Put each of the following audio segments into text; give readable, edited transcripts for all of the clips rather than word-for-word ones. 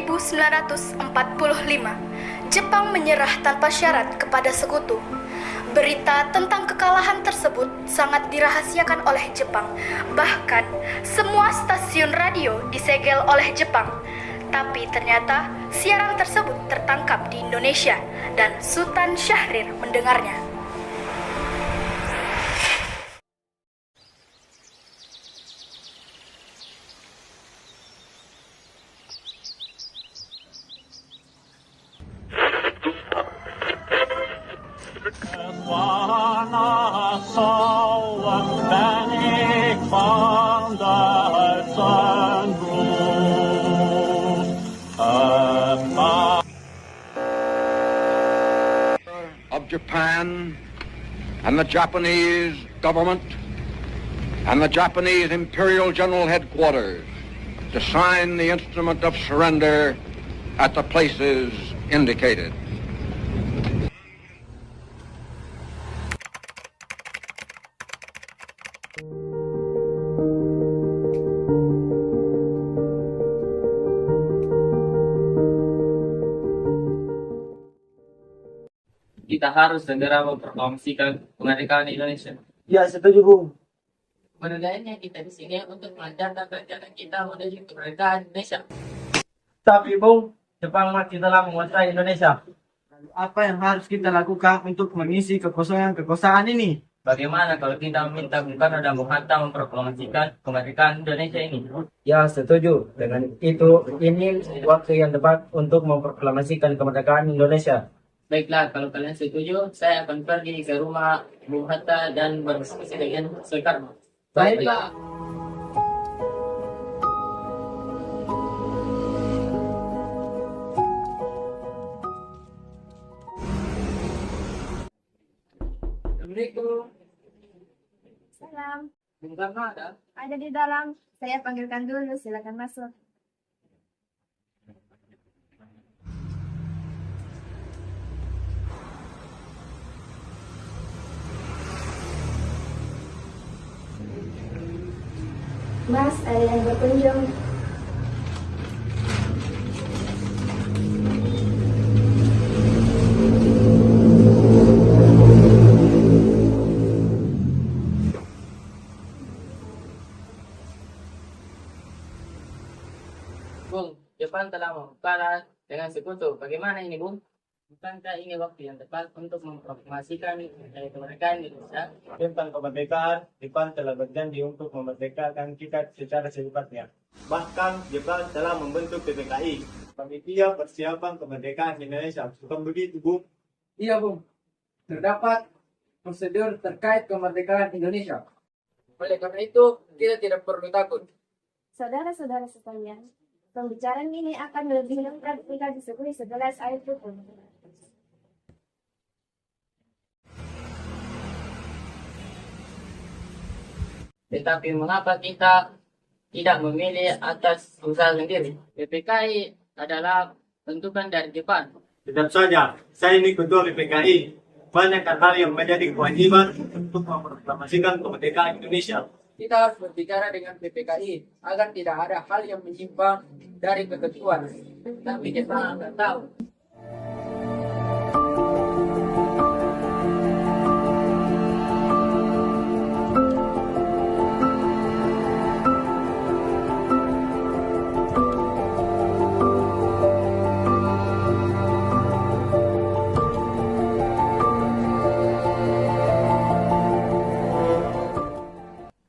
1945, Jepang menyerah tanpa syarat kepada sekutu. Berita tentang kekalahan tersebut sangat dirahasiakan oleh Jepang. Bahkan, semua stasiun radio disegel oleh Jepang. Tapi ternyata siaran tersebut tertangkap di Indonesia dan Sultan Syahrir mendengarnya. Of Japan and the Japanese government and the Japanese Imperial General Headquarters to sign the instrument of surrender at the places indicated. Kita harus segera mempromosikan kemerdekaan Indonesia. Ya, setuju, Bung. Menurutnya kita di sini untuk melancarkan rencana kita menuju kemerdekaan Indonesia. Tapi, Bung, Jepang masih telah menguasai Indonesia. Lalu apa yang harus kita lakukan untuk mengisi kekosongan ini? Bagaimana kalau kita meminta Bung Karno dan Bung Hatta memproklamasikan kemerdekaan Indonesia ini? Ya, setuju. Dengan itu, ini waktu yang tepat untuk memproklamasikan kemerdekaan Indonesia. Baiklah, kalau kalian setuju, saya akan pergi ke rumah Bung Hatta dan berdiskusi dengan Soekarno. Baiklah. Assalamualaikum. Salam, Bung Karno ada? ada di dalam. Saya panggilkan dulu, silakan masuk. Mas, ada yang berkunjung. Bung, Jepang telah membalas dengan sekutu. Bagaimana ini, Bung? Bukankah ini waktu yang tepat untuk memproklamasikan kemerdekaan Indonesia? Tentang kemerdekaan, Jepang telah berjanji untuk memerdekakan kita secara secepatnya. Bahkan, Jepang telah membentuk PPKI, Panitia Persiapan Kemerdekaan Indonesia. Bukan begitu, Bung? Iya, Bung. Terdapat prosedur terkait kemerdekaan Indonesia. Oleh karena itu, kita tidak perlu takut. Saudara-saudara sekalian, pembicaraan ini akan lebih lengkap jika disuguhi segelas air putih. Tetapi mengapa kita tidak memilih atas usaha sendiri? PPKI adalah bentukan dari Jepang. Tetap saja, saya ini ketua PPKI. Banyak hal yang menjadi kewajiban untuk memproklamasikan kemerdekaan Indonesia. Kita harus berbicara dengan PPKI agar tidak ada hal yang menyimpang dari ketentuan. Tapi Jepang nggak tahu.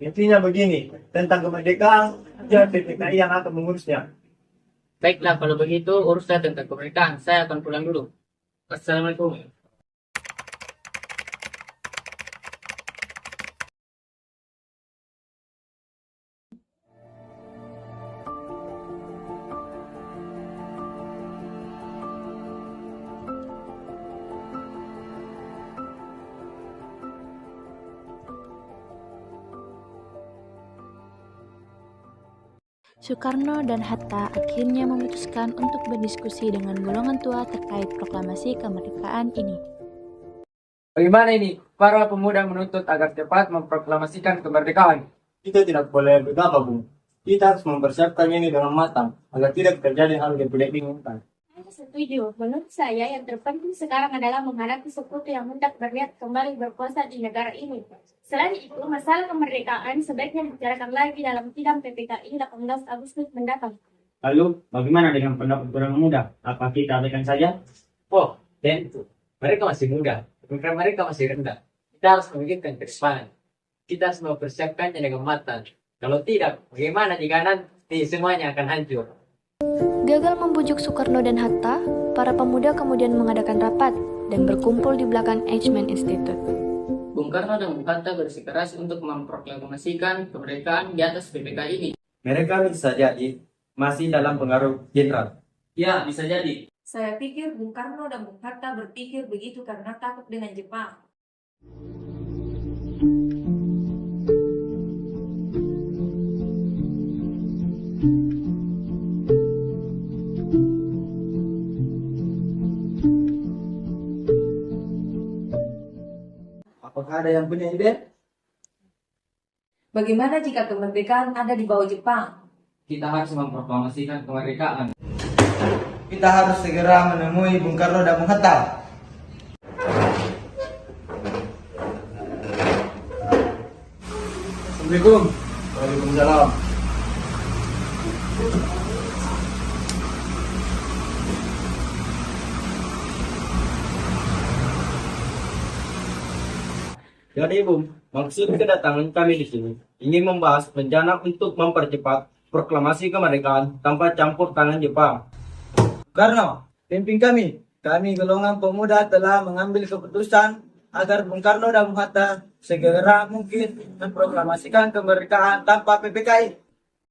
Intinya begini, tentang kemerdekaan, ya PPKI yang akan mengurusnya. Baiklah, kalau begitu urusan tentang kemerdekaan. Saya akan pulang dulu. Assalamualaikum. Soekarno dan Hatta akhirnya memutuskan untuk berdiskusi dengan golongan tua terkait proklamasi kemerdekaan ini. Bagaimana ini? Para pemuda menuntut agar cepat memproklamasikan kemerdekaan. Kita tidak boleh gegabah, Bung. Kita harus mempersiapkan ini dengan matang agar tidak terjadi hal yang tidak diinginkan. Saya setuju. Menurut saya yang terpenting sekarang adalah menghadapi sekutu yang hendak berniat kembali berkuasa di negara ini. Selain itu, masalah kemerdekaan sebaiknya dibicarakan lagi dalam sidang PPKI 18 Agustus mendatang. Lalu, bagaimana dengan pendapat orang muda? Apa kita abaikan saja? Oh, tentu. Mereka masih muda. Pemikiran mereka masih rendah. Kita harus memikirkan ke depan. Kita harus mempersiapkannya dengan matang. Kalau tidak, bagaimana jika nanti semuanya akan hancur? Gagal membujuk Soekarno dan Hatta, para pemuda kemudian mengadakan rapat dan berkumpul di belakang Eichmann Institute. Bung Karno dan Bung Hatta bersikeras untuk memproklamasikan kemerdekaan di atas PPKI ini. Mereka bisa jadi masih dalam pengaruh jenderal. Ya, bisa jadi. Saya pikir Bung Karno dan Bung Hatta berpikir begitu karena takut dengan Jepang. Apakah ada yang punya ide? Bagaimana jika kemerdekaan ada di bawah Jepang? Kita harus memproklamasikan kemerdekaan. Kita harus segera menemui Bung Karno dan Bung Hatta. Assalamualaikum. Waalaikumsalam. Jadi Bung, maksud kedatangan kami di sini ingin membahas rencana untuk mempercepat proklamasi kemerdekaan tanpa campur tangan Jepang. Karno, pimpin kami. Kami golongan pemuda telah mengambil keputusan agar Bung Karno dan Bung Hatta segera mungkin memproklamasikan kemerdekaan tanpa PPKI.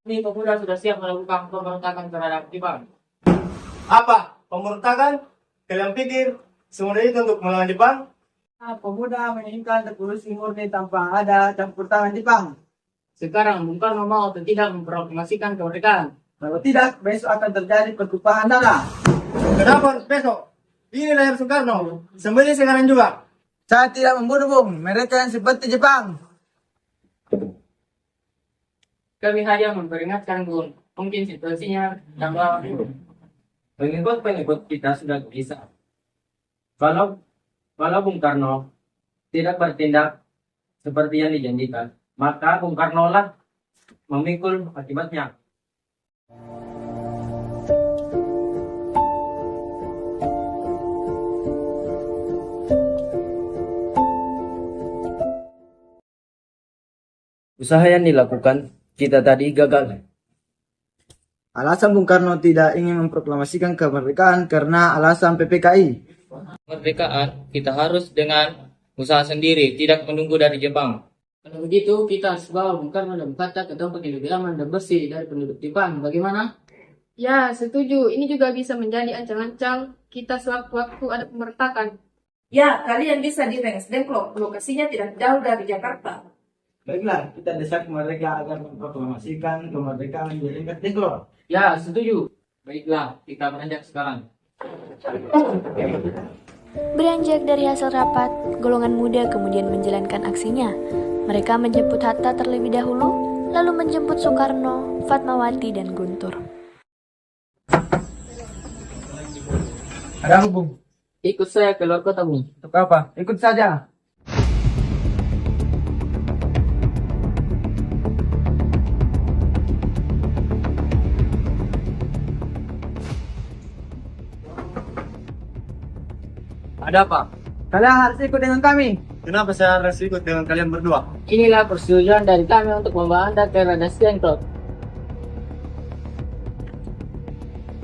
Ini pemuda sudah siap melakukan pemberontakan terhadap Jepang. Apa? Pemberontakan? Kalian pikir semudah itu untuk melawan Jepang? Pemuda menginginkan revolusi murni tanpa ada campur tangan Jepang. Sekarang Bung Karno mau atau tidak memproklamasikan kemerdekaan? Kalau tidak, besok akan terjadi pertumpahan darah. Kenapa harus besok? Ini layar Soekarno. Sembunyi sekarang juga. Saya tidak membunuh, Bung. Mereka yang seperti Jepang. Kami hanya memperingatkan Bung. Mungkin situasinya tambah buruk. Pengikut-pengikut kita sudah bisa. Kalau Bung Karno tidak bertindak seperti yang dijanjikan, maka Bung Karno lah memikul akibatnya. Usaha yang dilakukan kita tadi gagal. Alasan Bung Karno tidak ingin memproklamasikan kemerdekaan karena alasan PPKI. Kemerdekaan kita harus dengan usaha sendiri, tidak menunggu dari Jepang. Kalau begitu, kita harus bawa Bung Karno dan Bung Hatta ke tempat yang lebih aman dan bersih dari penduduk Jepang. Bagaimana? Ya, setuju. Ini juga bisa menjadi ancang-ancang kita sewaktu-waktu ada pemberontakan. Ya, kalian bisa di Rengas Dengklok. Lokasinya tidak jauh dari Jakarta. Baiklah, kita desak mereka agar memproklamasikan kemerdekaan di Rengas Dengklok. Ya, setuju. Baiklah, kita beranjak sekarang. Beranjak dari hasil rapat, golongan muda kemudian menjalankan aksinya. Mereka menjemput Hatta terlebih dahulu, lalu menjemput Soekarno, Fatmawati, dan Guntur. Ada apa, Bung? Ikut saya keluar kota, Bung. Untuk apa? Ikut saja. Ada apa? Kalian harus ikut dengan kami. Kenapa saya harus ikut dengan kalian berdua? Inilah persetujuan dari kami untuk membawa Anda ke Rengas Dengklok.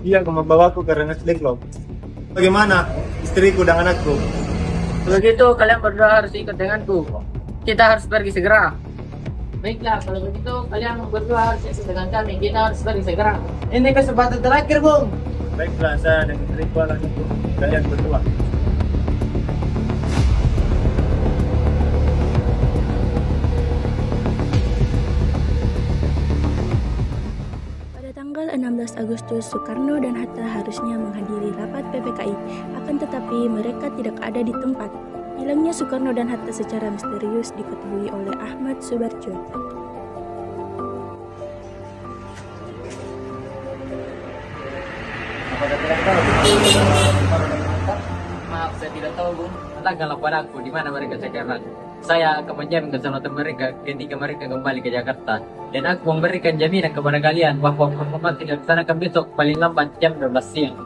Dia akan membawaku ke Rengas Dengklok. Bagaimana istriku dan anakku? Kalau gitu, kalian berdua harus ikut denganku. Kita harus pergi segera. Baiklah, kalau begitu, kalian berdua harus ikut dengan kami. Kita harus pergi segera. Ini kesempatan terakhir, Bung. Baiklah, saya dan istriku akan ikut kalian berdua. Pada tanggal 16 Agustus, Soekarno dan Hatta harusnya menghadiri rapat PPKI, akan tetapi mereka tidak ada di tempat. Hilangnya Soekarno dan Hatta secara misterius diketahui oleh Ahmad Subarjo. Apakah tidak tahu di mana Bung Karno dan Bung Hatta? Maaf, saya tidak tahu, Bung. Katakanlah padaku di mana mereka sekarang. Saya akan menjamin keselamatan mereka ketika mereka kembali ke Jakarta. Dan aku memberikan jaminan kepada kalian bahwa pertemuan dilaksanakan besok paling lambat jam 12 siang.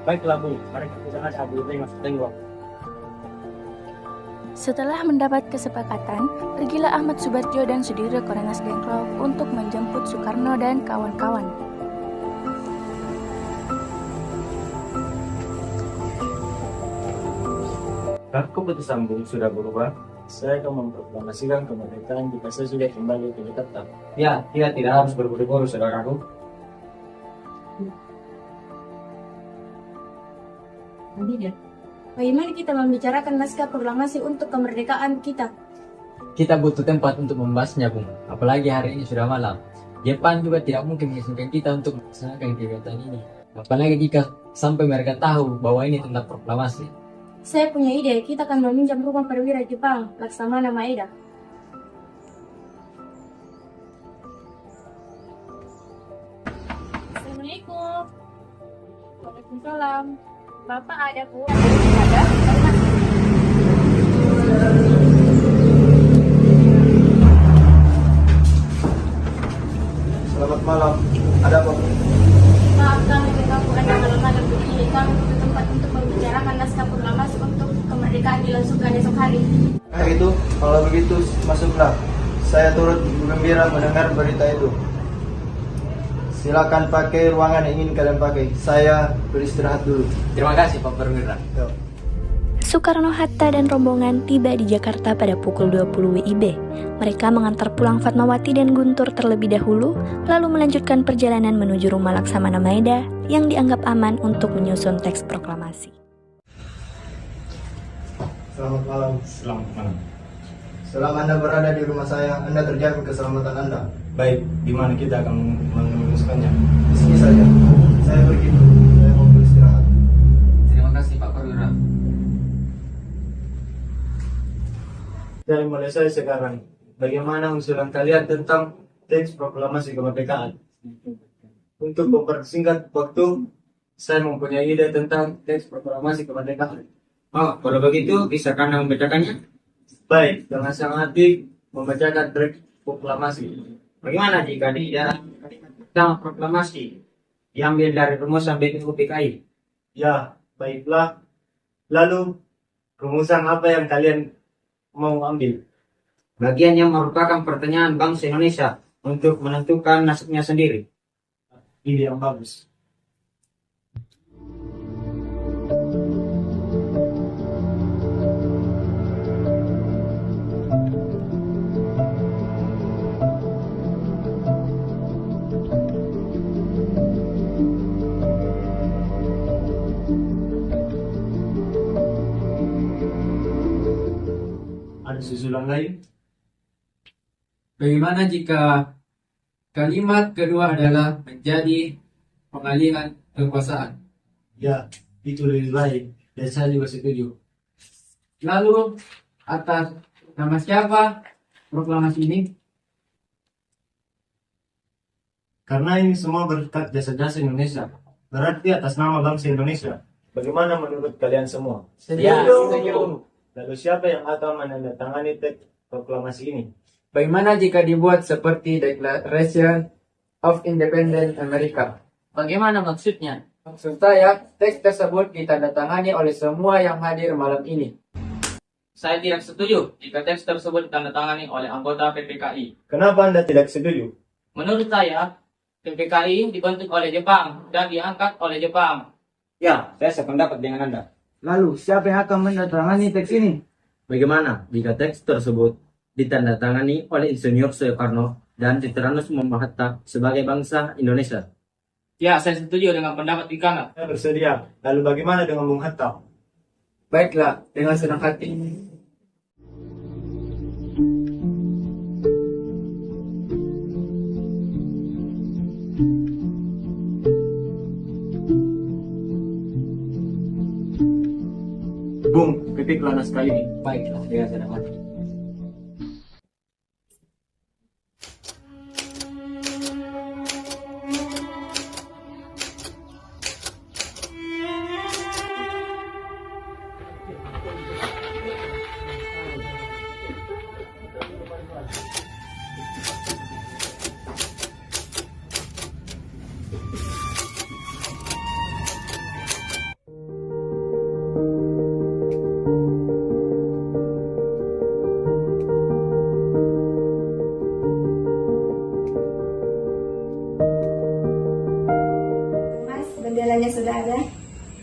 Baiklah Bu, mari kita ada tengok. Setelah mendapat kesepakatan, pergilah Ahmad Subardjo dan Sudiryo Korengas Dengklok untuk menjemput Soekarno dan kawan-kawan. Keputusan Bung sudah berubah. Saya akan memproklamasikan kemerdekaan jika saya sudah kembali ke Jakarta. Ya, kita tidak harus berburu-buru, saudaraku. Bagaimana kita membicarakan naskah proklamasi untuk kemerdekaan kita? Kita butuh tempat untuk membahasnya, Bung. Apalagi hari ini sudah malam. Jepang juga tidak mungkin mengizinkan kita untuk melaksanakan kegiatan ini. Apalagi jika sampai mereka tahu bahwa ini tentang proklamasi. Saya punya ide, kita akan meminjam rumah perwira Jepang, Laksamana Maeda. Assalamualaikum. Waalaikumsalam. Bapak ada Bu? Ada. Selamat malam. Ada apa? Maaf kami mengganggu Anda malam-malam begini. Kami butuh tempat untuk membicarakan naskah proklamasi untuk kemerdekaan dilangsungkan esok hari. Itu, kalau begitu masuklah. Saya turut gembira mendengar berita itu. Silakan pakai ruangan yang ingin kalian pakai. Saya beristirahat dulu. Terima kasih, Pak Perwira. Soekarno-Hatta dan rombongan tiba di Jakarta pada pukul 20 WIB. Mereka mengantar pulang Fatmawati dan Guntur terlebih dahulu, lalu melanjutkan perjalanan menuju rumah Laksamana Maeda yang dianggap aman untuk menyusun teks proklamasi. Selamat malam. Selamat malam. Selama Anda berada di rumah saya, Anda terjamin keselamatan Anda. Baik, di mana kita akan meneruskannya? Di sini saja. Saya pergi dulu. Saya mau beristirahat. Terima kasih, Pak Perwira. Dari mulai saya sekarang, bagaimana usulan kalian tentang teks proklamasi kemerdekaan? Untuk mempersingkat waktu, saya mempunyai ide tentang teks proklamasi kemerdekaan. Oh, kalau begitu, bisa Anda membacakannya? Baik, dengan sangat hati membacakan teks proklamasi. Bagaimana jika di dalam tentang proklamasi diambil dari rumusan BPUPKI? Ya, baiklah. Lalu, rumusan apa yang kalian mau ambil? Bagian yang merupakan pertanyaan bangsa Indonesia untuk menentukan nasibnya sendiri. Ide yang bagus. Ada susulan lain? Bagaimana jika kalimat kedua adalah menjadi pengalihan kekuasaan? Ya, itu lebih baik. Dan saya juga setuju. Lalu atas nama siapa proklamasi ini? Karena ini semua berkat jasa-jasa Indonesia. Berarti atas nama bangsa Indonesia. Bagaimana menurut kalian semua? Setuju. Lalu siapa yang akan menandatangani teks proklamasi ini? Bagaimana jika dibuat seperti Declaration of Independence America? Bagaimana maksudnya? Maksud saya, teks tersebut ditandatangani oleh semua yang hadir malam ini. Saya tidak setuju jika teks tersebut ditandatangani oleh anggota PPKI. Kenapa Anda tidak setuju? Menurut saya, PPKI dibentuk oleh Jepang dan diangkat oleh Jepang. Ya, saya sependapat dengan Anda. Lalu, siapa yang akan menandatangani teks ini? Bagaimana jika teks tersebut ditandatangani oleh Insinyur Soekarno dan Titranus Muhammad Hatta sebagai bangsa Indonesia? Ya, saya setuju dengan pendapat Ikana. Saya bersedia. Lalu bagaimana dengan Bung Hatta? Baiklah, dengan senang hati. Bung, ketiklah naskah ini. Baiklah, dengan senang hati.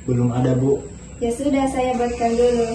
Belum ada, Bu. Ya sudah, saya buatkan dulu.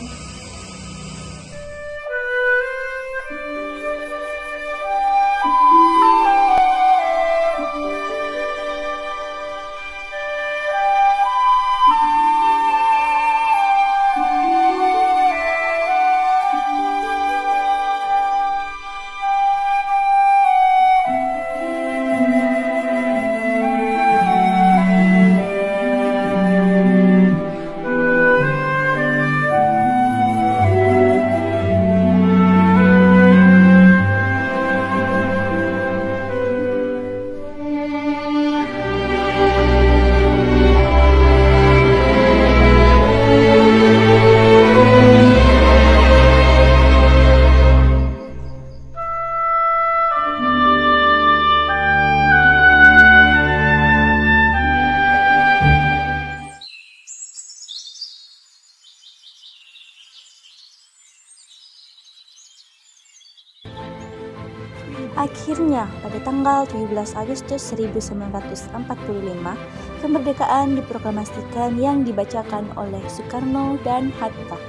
Akhirnya, pada tanggal 17 Agustus 1945, kemerdekaan diproklamasikan yang dibacakan oleh Soekarno dan Hatta.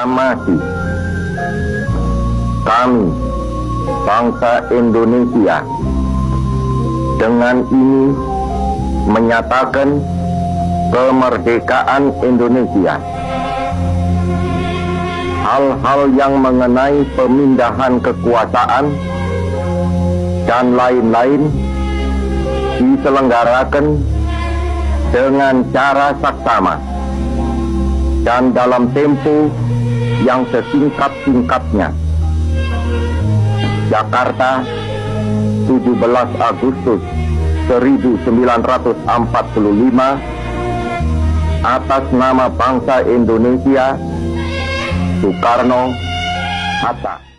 Proklamasi. Kami, bangsa Indonesia, dengan ini menyatakan kemerdekaan Indonesia. Hal-hal yang mengenai pemindahan kekuasaan dan lain-lain diselenggarakan dengan cara saksama dan dalam tempo yang sesingkat-singkatnya. Jakarta, 17 Agustus 1945, atas nama bangsa Indonesia, Soekarno, Hatta.